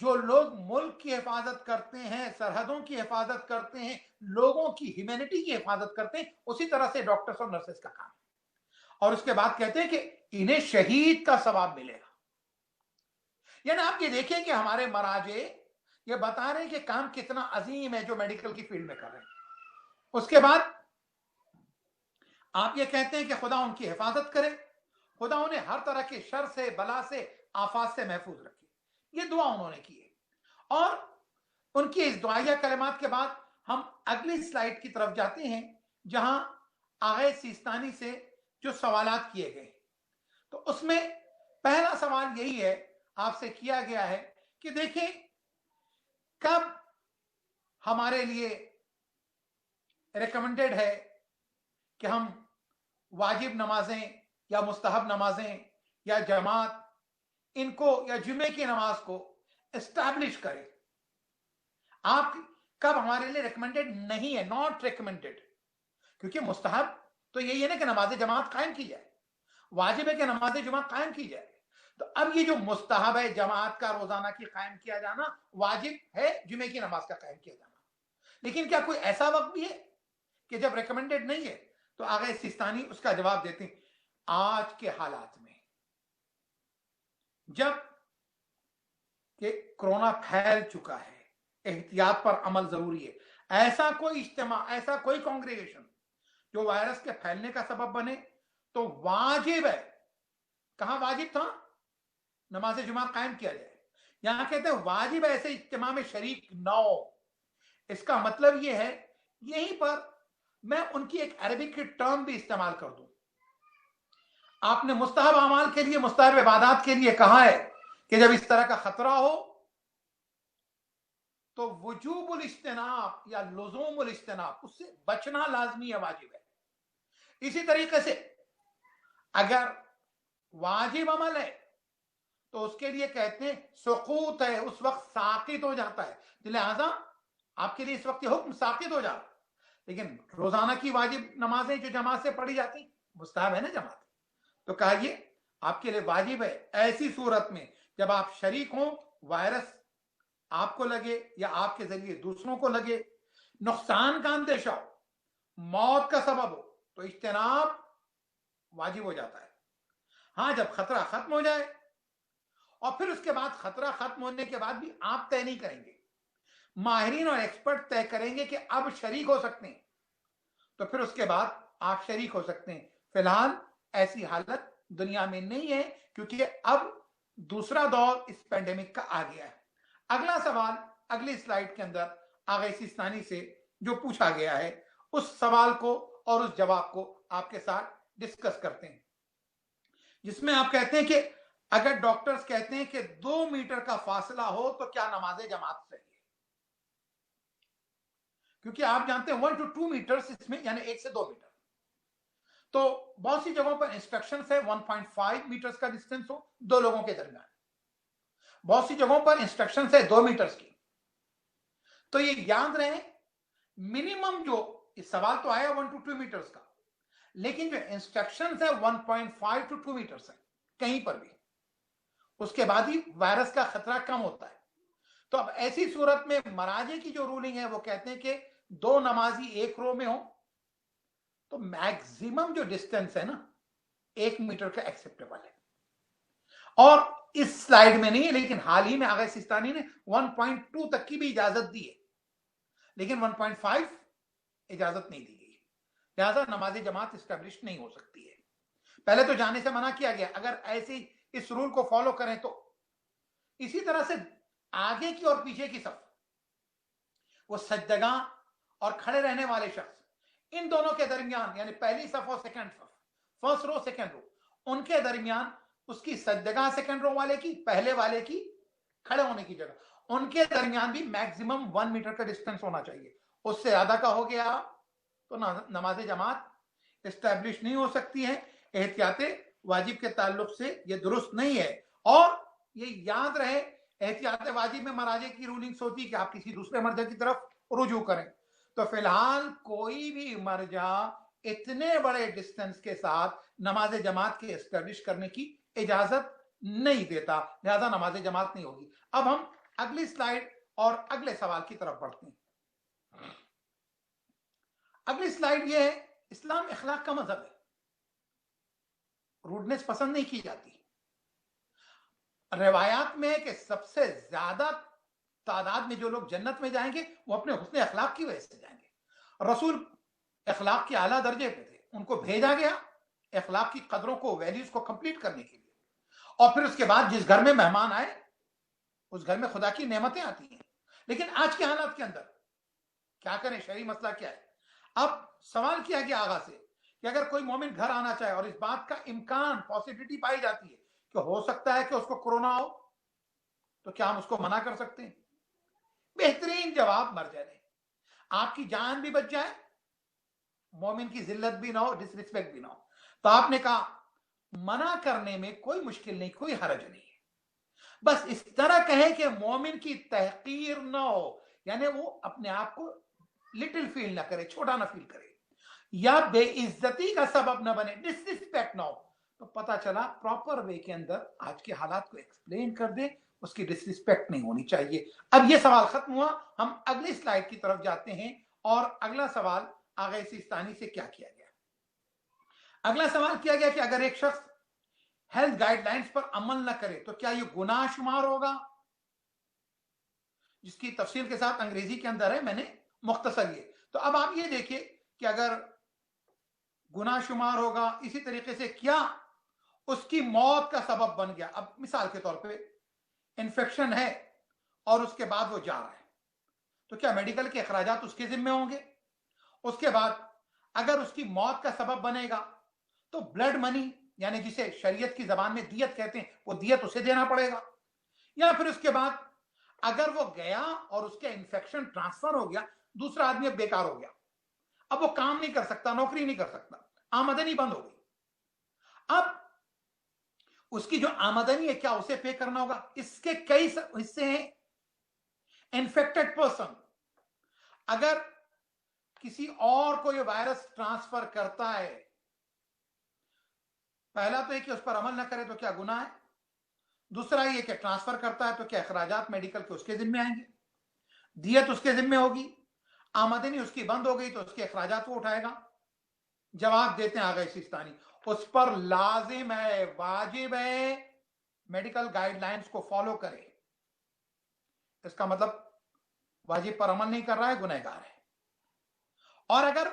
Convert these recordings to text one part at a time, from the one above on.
جو لوگ ملک کی حفاظت کرتے ہیں, سرحدوں کی حفاظت کرتے ہیں, لوگوں کی ہیومینٹی کی حفاظت کرتے ہیں, اسی طرح سے ڈاکٹرز اور نرسز کا کام. اور اس کے بعد کہتے ہیں کہ انہیں شہید کا ثواب ملے گا. یعنی آپ یہ دیکھیں کہ ہمارے مراجع یہ بتا رہے ہیں کہ کام کتنا عظیم ہے جو میڈیکل کی فیلڈ میں کر رہے ہیں. اس کے بعد آپ یہ کہتے ہیں کہ خدا ان کی حفاظت کرے, خدا انہیں ہر طرح کے شر سے, بلا سے, آفات سے محفوظ رکھے. یہ دعا انہوں نے کی ہے. اور ان کی اس دعائیہ کلمات کے بعد ہم اگلی سلائیڈ کی طرف جاتے ہیں جہاں آغا سیستانی سے جو سوالات کیے گئے. تو اس میں پہلا سوال یہی ہے, آپ سے کیا گیا ہے کہ دیکھیں کب ہمارے لیے ریکمنڈڈ ہے کہ ہم واجب نمازیں یا مستحب نمازیں یا جماعت ان کو یا جمعے کی نماز کو اسٹیبلش کریں. آپ کب ہمارے لیے ریکمنڈڈ نہیں ہے, ناٹ ریکمنڈڈ, کیونکہ مستحب تو یہی ہے نا کہ نماز جماعت قائم کی جائے, واجب ہے کہ نماز جماعت قائم کی جائے. تو اب یہ جو مستحب ہے جماعت کا روزانہ کی قائم کیا جانا, واجب ہے جمعے کی نماز کا قائم کیا جانا. لیکن کیا کوئی ایسا وقت بھی ہے کہ جب ریکمنڈڈ نہیں ہے؟ تو آغا سیستانی اس کا جواب دیتے ہیں, آج کے حالات میں جب کہ کرونا پھیل چکا ہے, احتیاط پر عمل ضروری ہے. ایسا کوئی اجتماع, ایسا کوئی کانگریگیشن جو وائرس کے پھیلنے کا سبب بنے تو واجب ہے. کہاں واجب تھا؟ نماز جمعہ قائم کیا جائے. یہاں کہتے ہیں واجب ایسے اجتماع میں شریک نہ ہو. اس کا مطلب یہ ہے, یہیں پر میں ان کی ایک عربک کی ٹرم بھی استعمال کر دوں. آپ نے مستحب اعمال کے لیے, مستحب عبادات کے لیے کہا ہے کہ جب اس طرح کا خطرہ ہو تو وجوب الاجتناب یا لزوم الاجتناب, اس سے بچنا لازمی ہے, واجب ہے. اسی طریقے سے اگر واجب عمل ہے تو اس کے لیے کہتے ہیں سقوط ہے, اس وقت ساقط ہو جاتا ہے. لہذا آپ کے لیے اس وقت یہ حکم ساقط ہو جاتا ہے. لیکن روزانہ کی واجب نمازیں جو جماعت سے پڑھی جاتی, مستحب ہے نا جماعت, تو کہا یہ آپ کے لیے واجب ہے ایسی صورت میں جب آپ شریک ہوں, وائرس آپ کو لگے یا آپ کے ذریعے دوسروں کو لگے, نقصان کا اندیشہ ہو, موت کا سبب ہو, تو اجتناب واجب ہو جاتا ہے. ہاں جب خطرہ ختم ہو جائے, اور پھر اس کے بعد خطرہ ختم ہونے کے بعد بھی آپ طے نہیں کریں گے, ماہرین اور ایکسپرٹ طے کریں گے کہ اب شریک ہو سکتے ہیں, تو پھر اس کے بعد آپ شریک ہو سکتے ہیں. فی الحال ایسی حالت دنیا میں نہیں ہے کیونکہ اب دوسرا دور اس پینڈیمک کا آ گیا ہے. اگلا سوال اگلی سلائیڈ کے اندر آغا سیستانی سے جو پوچھا گیا ہے, اس سوال کو اور اس جواب کو آپ کے ساتھ ڈسکس کرتے ہیں, جس میں آپ کہتے ہیں کہ اگر ڈاکٹرز کہتے ہیں کہ 2 میٹر کا فاصلہ ہو تو کیا نماز جماعت صحیح ہے؟ کیونکہ آپ جانتے ہیں 1 to 2 میٹرز اس میں یعنی 1 سے 2 میٹر, تو بہت سی جگہوں پر انسٹرکشنز ہے 1.5 میٹرز کا ڈسٹینس ہو دو لوگوں کے درمیان, بہت سی جگہوں پر انسٹرکشنز ہے 2 میٹرز کی. تو یہ یاد رہے منیمم جو اس سوال تو آیا 1 to 2 میٹرز کا, لیکن جو انسٹرکشنز ہے 1.5 to 2 میٹرز ہے کہیں پر بھی, اس کے بعد ہی وائرس کا خطرہ کم ہوتا ہے. تو اب ایسی صورت میں مراجع کی جو رولنگ ہے وہ کہتے ہیں کہ 2 نمازی ایک رو میں ہو تو میکسیمم جو ڈسٹینس ہے نا 1 میٹر کا ایکسپٹیبل ہے. اور اس سلائیڈ میں نہیں ہے, لیکن حال ہی میں آغا سیستانی نے 1.2 تک کی بھی اجازت دی ہے, لیکن 1.5 اجازت نہیں دی گئی. لہذا نماز جماعت اسٹیبلش نہیں ہو سکتی ہے. پہلے تو جانے سے منع کیا گیا, اگر ایسی اس رول کو فالو کریں تو. اسی طرح سے آگے کی اور پیچھے کی صف, وہ سجدگاں اور کھڑے رہنے والے شخص, ان دونوں کے درمیان یعنی پہلی صف اور سیکنڈ صف, فرسٹ رو سیکنڈ رو, ان کے درمیان اس کی سجدگاہ سیکنڈ رو والے کی, پہلے والے کی کھڑے ہونے کی جگہ, ان کے درمیان بھی میکسیمم 1 میٹر کا ڈسٹینس ہونا چاہیے. اس سے زیادہ کا ہو گیا تو نماز جماعت اسٹیبلش نہیں ہو سکتی ہے. احتیاط واجب کے تعلق سے یہ درست نہیں ہے. اور یہ یاد رہے احتیاط واجب میں مراجع کی رولنگز ہوتی کہ آپ کسی دوسرے مرجع کی طرف رجوع کریں. تو فی الحال کوئی بھی مرجع اتنے بڑے ڈسٹینس کے ساتھ نماز جماعت کے اسٹیبلش کرنے کی اجازت نہیں دیتا, لہذا نماز جماعت نہیں ہوگی. اب ہم اگلی سلائیڈ اور اگلے سوال کی طرف بڑھتے ہیں. اگلی سلائیڈ یہ ہے، اسلام اخلاق کا مذہب ہے، روڈنس پسند نہیں کی جاتی. روایات میں ہے کہ سب سے زیادہ تعداد میں جو لوگ جنت میں جائیں گے وہ اپنے حسن اخلاق کی وجہ سے جائیں گے. رسول اخلاق کے اعلیٰ درجے پہ تھے، ان کو بھیجا گیا اخلاق کی قدروں کو، ویلیوز کو کمپلیٹ کرنے کے لیے. اور پھر اس کے بعد جس گھر میں مہمان آئے اس گھر میں خدا کی نعمتیں آتی ہیں. لیکن آج کے حالات کے اندر کیا کریں، شرعی مسئلہ کیا ہے؟ اب سوال کیا گیا آغاز سے کہ اگر کوئی مومن گھر آنا چاہے اور اس بات کا امکان، پاسبلٹی پائی جاتی ہے کہ ہو سکتا ہے کہ اس کو کورونا ہو، تو کیا ہم اس کو منع کر سکتے ہیں؟ بہترین جواب، مر جائے، آپ کی جان بھی بچ جائے، مومن کی ذلت بھی نہ ہو، ڈس ریسپیکٹ بھی نہ ہو. تو آپ نے کہا منع کرنے میں کوئی مشکل نہیں، کوئی حرج نہیں ہے، بس اس طرح کہیں کہ مومن کی تحقیر نہ ہو، یعنی وہ اپنے آپ کو لٹل فیل نہ کرے، چھوٹا نہ فیل کرے، یا بے عزتی کا سبب نہ بنے، ڈس ریسپیکٹ نہ ہو. تو پتا چلا پراپر وے کے اندر آج کے حالات کو ایکسپلین کر دے، اس کی ڈس ریسپیکٹ نہیں ہونی چاہیے. اب یہ سوال ختم ہوا، ہم اگلی سلائیڈ کی طرف جاتے ہیں. اور اگلا سوال آغا سیستانی سے کیا کیا گیا؟ اگلا سوال کیا گیا کہ اگر ایک شخص ہیلتھ گائیڈ لائنز پر عمل نہ کرے تو کیا یہ گناہ شمار ہوگا؟ جس کی تفصیل کے ساتھ انگریزی کے اندر ہے، میں نے مختصر یہ. تو اب آپ یہ دیکھیے کہ اگر گناہ شمار ہوگا، اسی طریقے سے کیا اس کی موت کا سبب بن گیا. اب مثال کے طور پہ انفیکشن ہے اور اس کے بعد وہ جا رہا ہے، تو کیا میڈیکل کے اخراجات اس کے ذمہ ہوں گے؟ اس کے بعد اگر اس کی موت کا سبب بنے گا تو بلڈ منی، یعنی جسے شریعت کی زبان میں دیت کہتے ہیں، وہ دیت اسے دینا پڑے گا. یا پھر اس کے بعد اگر وہ گیا اور اس کے انفیکشن ٹرانسفر ہو گیا، دوسرا آدمی اب بیکار ہو گیا، اب وہ کام نہیں کر سکتا، نوکری نہیں کر سکتا، آمدنی بند ہو گئی. اب اس کی جو آمدنی ہے کیا اسے پے کرنا ہوگا؟ اس کے کئی حصے ہیں. انفیکٹڈ پرسن اگر کسی اور کو یہ وائرس ٹرانسفر کرتا ہے، پہلا تو یہ کہ اس پر عمل نہ کرے تو کیا گناہ ہے، دوسرا یہ کہ ٹرانسفر کرتا ہے تو کیا اخراجات میڈیکل کے اس کے ذمہ آئیں گے، دیت اس کے ذمہ ہوگی، آمدنی اس کی بند ہو گئی تو اس کے اخراجات وہ اٹھائے گا. جواب دیتے ہیں آغا سیستانی، اس پر لازم ہے، واجب ہے میڈیکل گائیڈ لائنز کو فالو کرے. اس کا مطلب واجب پر عمل نہیں کر رہا ہے، گنہگار ہے. اور اگر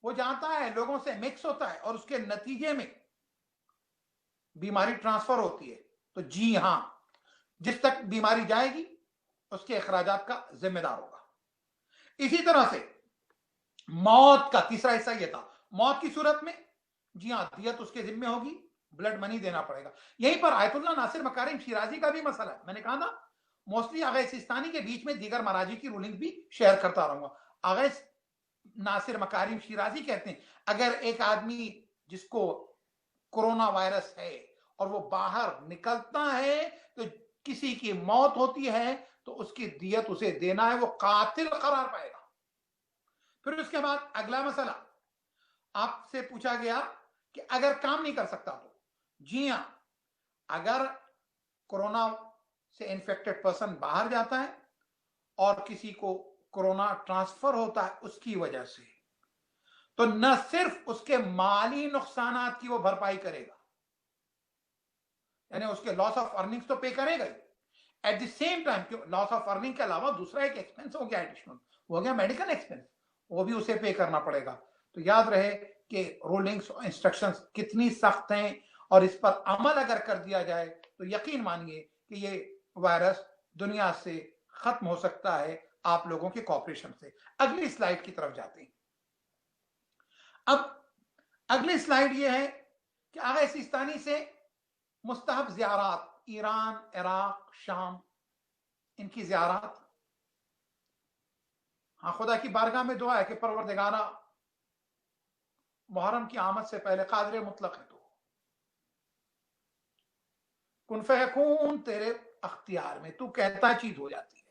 وہ جانتا ہے، لوگوں سے مکس ہوتا ہے اور اس کے نتیجے میں بیماری ٹرانسفر ہوتی ہے، تو جی ہاں، جس تک بیماری جائے گی اس کے اخراجات کا ذمہ دار ہوگا. اسی طرح سے موت کا تیسرا حصہ یہ تھا، موت کی صورت میں جی ہاں دیت اس کے ذمہ ہوگی، بلڈ منی دینا پڑے گا. یہیں پر آیت اللہ ناصر مکارم شیرازی کا بھی مسئلہ ہے. میں نے کہا تھا موسٹلی آغا سیستانی کے بیچ میں دیگر مراجع کی رولنگ بھی شیئر کرتا رہوں گا. آغا ناصر مکارم شیرازی کہتے ہیں اگر ایک آدمی جس کو کورونا وائرس ہے اور وہ باہر نکلتا ہے تو کسی کی موت ہوتی ہے تو اس کی دیت اسے دینا ہے، وہ قاتل قرار پائے گا. پھر اس کے بعد اگلا مسئلہ آپ سے پوچھا گیا کہ اگر کام نہیں کر سکتا تو جی ہاں، اگر کورونا سے انفیکٹڈ پرسن باہر جاتا ہے اور کسی کو کورونا ٹرانسفر ہوتا ہے اس کی وجہ سے، تو نہ صرف اس کے مالی نقصانات کی وہ بھرپائی کرے گا، یعنی اس کے لاس آف ارننگز تو پے کرے گا ہی، at the same time loss of earning کے علاوہ دوسرا ایک ایکسپینس ہو گیا ایڈیشنل، ہو گیا میڈیکل ایکسپینس، وہ بھی اسے پے کرنا پڑے گا. تو یاد رہے کہ رولنگز انسٹرکشنز کتنی سخت ہیں، اور اس پر عمل اگر کر دیا جائے تو یقین مانیے کہ یہ وائرس دنیا سے ختم ہو سکتا ہے آپ لوگوں کے کوپریشن سے. اگلی سلائیڈ کی طرف جاتے ہیں. اب اگلی سلائیڈ یہ ہے کہ آغا سیستانی سے مستحب زیارات، ایران، عراق، شام، ان کی زیارات. ہاں، خدا کی بارگاہ میں دعا ہے کہ پروردگارہ محرم کی آمد سے پہلے قادر مطلق ہے تو کن فیکون تیرے اختیار میں، تو کہتا چیز ہو جاتی ہے.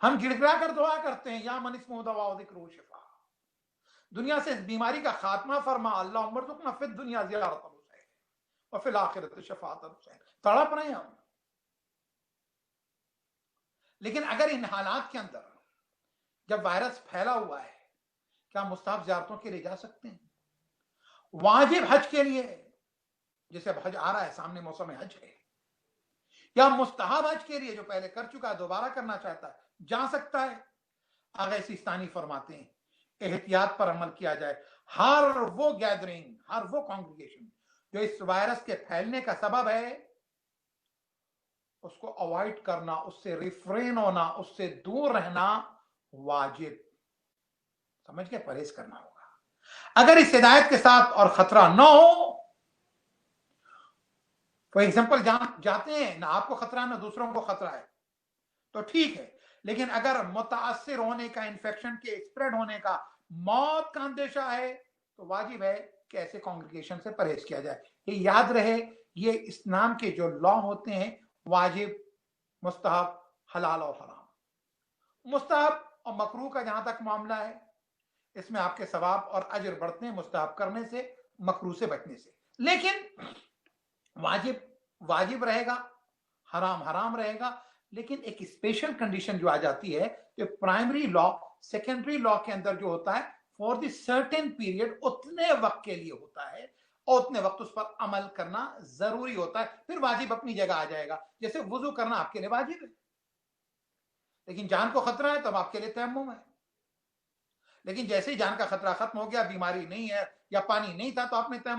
ہم گڑ گڑا کر دعا کرتے ہیں یا من اسمہ دوا و ذکر و شفا، دنیا سے اس بیماری کا خاتمہ فرما، اللہ عمر تکنا فی الدنیا زیارت الحسین و فی الاخرت شفاعت الحسین. تڑپ رہے ہیں ہم. لیکن اگر ان حالات کے اندر جب وائرس پھیلا ہوا ہے کیا مستحب زیارتوں کے لیے جا سکتے ہیں؟ واجب حج کے لیے جیسے اب حج آ رہا ہے سامنے موسم حج ہے، یا مستحب حج کے لیے جو پہلے کر چکا ہے دوبارہ کرنا چاہتا ہے جا سکتا ہے۔ آغا سیستانی فرماتے ہیں احتیاط پر عمل کیا جائے، ہر وہ گیدرنگ، ہر وہ کانگریگیشن جو اس وائرس کے پھیلنے کا سبب ہے اس کو اوائڈ کرنا، اس سے ریفرین ہونا، اس سے دور رہنا واجب، سمجھ کے پرہیز کرنا ہوگا۔ اگر اس ہدایت کے ساتھ اور خطرہ نہ ہو، فار ایگزامپل جاتے ہیں نہ آپ کو خطرہ نہ دوسروں کو خطرہ ہے تو ٹھیک ہے، لیکن اگر متاثر ہونے کا، انفیکشن کے اسپریڈ ہونے کا، موت کا اندیشہ ہے تو واجب ہے کہ ایسے کانگریگیشن سے پرہیز کیا جائے۔ یہ یاد رہے، یہ اسلام کے جو لا ہوتے ہیں واجب، مستحب، حلال اور حرام۔ مستحب اور مکروہ کا جہاں تک معاملہ ہے اس میں آپ کے ثواب اور اجر بڑھتے ہیں مستحب کرنے سے، مکروہ سے بچنے سے، لیکن واجب واجب رہے گا، حرام حرام رہے گا۔ لیکن ایک اسپیشل کنڈیشن جو آ جاتی ہے کہ پرائمری لا، سیکنڈری لا کے اندر جو ہوتا ہے فور دی سرٹن پیریڈ، اتنے وقت کے لیے ہوتا ہے اور اتنے وقت اس پر عمل کرنا ضروری ہوتا ہے، پھر واجب اپنی جگہ آ جائے گا۔ جیسے وضو کرنا آپ کے لیے واجب ہے، لیکن جان کو خطرہ ہے تو اب آپ کے لیے تیمم ہے، لیکن جیسے ہی جان کا خطرہ ختم ہو گیا، بیماری نہیں ہے یا پانی نہیں تھا تو آپ نے تیمم